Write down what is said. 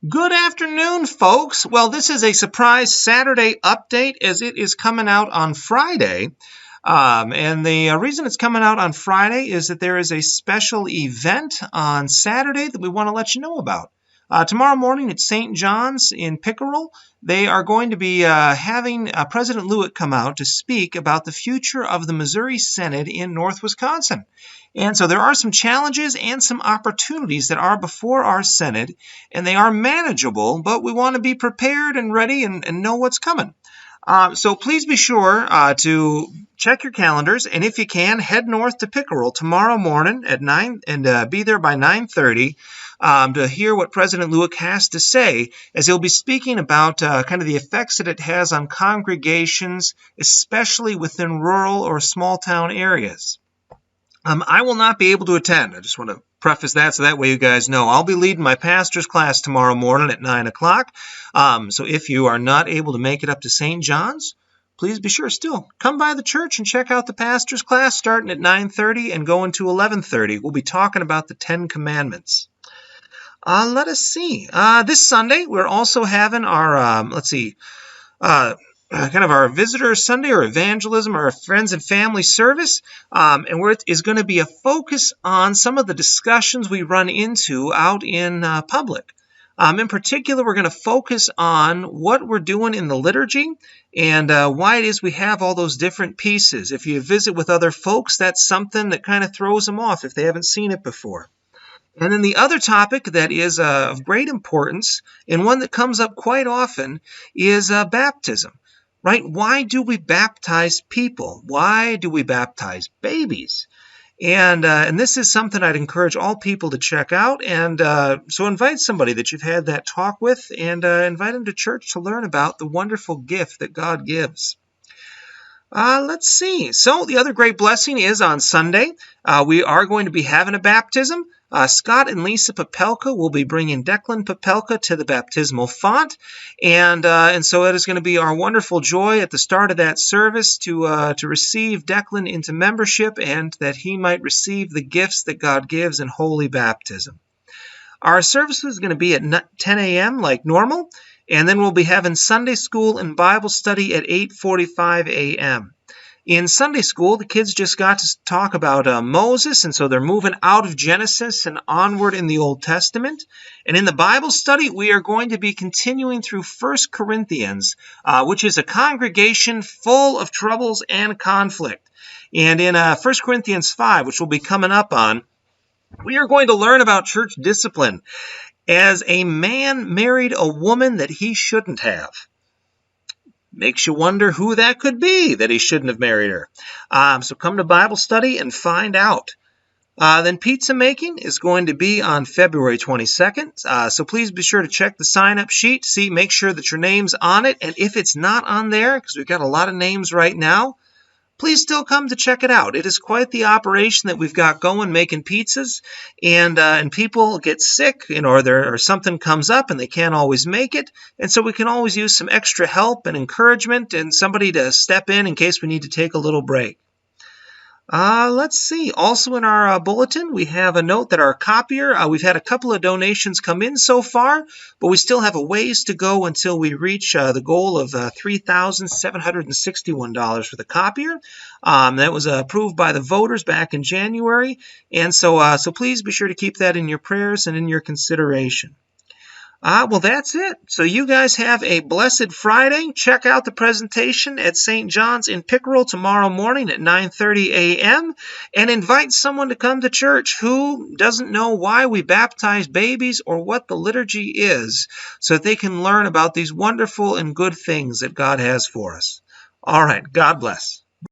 Good afternoon, folks. Well, this is a surprise Saturday update as it is coming out on Friday. And the reason it's coming out on Friday is that there is a special event on Saturday that we want to let you know about. Tomorrow morning at St. John's in Pickerel, they are going to be having President Lewitt come out to speak about the future of the Missouri Synod in North Wisconsin. And so there are some challenges and some opportunities that are before our Synod, and they are manageable, but we want to be prepared and ready and know what's coming. So please be sure to check your calendars, and if you can, head north to Pickerel tomorrow morning at 9 and be there by 9:30 to hear what President Lewitt has to say, as he'll be speaking about kind of the effects that it has on congregations, especially within rural or small town areas. I will not be able to attend. I just want to preface that so that way you guys know. I'll be leading my pastor's class tomorrow morning at 9 o'clock. So if you are not able to make it up to St. John's, please be sure still come by the church and check out the pastor's class starting at 9:30 and going to 11:30. We'll be talking about the 10 Commandments. Let us see. This Sunday, we're also having our, kind of our Visitor Sunday or evangelism or friends and family service, and where it is going to be a focus on some of the discussions we run into out in public. In particular, we're going to focus on what we're doing in the liturgy and why it is we have all those different pieces. If you visit with other folks, that's something that kind of throws them off if they haven't seen it before. And then the other topic that is of great importance, and one that comes up quite often, is baptism. Right? Why do we baptize people? Why do we baptize babies? And this is something I'd encourage all people to check out. And so invite somebody that you've had that talk with and invite them to church to learn about the wonderful gift that God gives. Let's see. So the other great blessing is on Sunday. We are going to be having a baptism. Scott and Lisa Popelka will be bringing Declan Popelka to the baptismal font, and so it is going to be our wonderful joy at the start of that service to receive Declan into membership and that he might receive the gifts that God gives in holy baptism. Our service is going to be at 10 a.m. like normal, and then we'll be having Sunday school and Bible study at 8:45 a.m. In Sunday school, the kids just got to talk about Moses, and so they're moving out of Genesis and onward in the Old Testament. And in the Bible study, we are going to be continuing through 1 Corinthians, which is a congregation full of troubles and conflict. And in 1 Corinthians 5, which we'll be coming up on, we are going to learn about church discipline as a man married a woman that he shouldn't have. Makes you wonder who that could be that he shouldn't have married her. So come to Bible study and find out. Then pizza making is going to be on February 22nd. So please be sure to check the sign-up sheet. Make sure that your name's on it. And if it's not on there, because we've got a lot of names right now, please still come to check it out. It is quite the operation that we've got going making pizzas, and people get sick, or something comes up and they can't always make it, and so we can always use some extra help and encouragement and somebody to step in case we need to take a little break. Let's see. Also in our bulletin, we have a note that our copier, we've had a couple of donations come in so far, but we still have a ways to go until we reach the goal of $3,761 for the copier. That was approved by the voters back in January, and so please be sure to keep that in your prayers and in your consideration. Well, that's it. So you guys have a blessed Friday. Check out the presentation at St. John's in Pickerel tomorrow morning at 9:30 a.m. and invite someone to come to church who doesn't know why we baptize babies or what the liturgy is, so that they can learn about these wonderful and good things that God has for us. All right. God bless.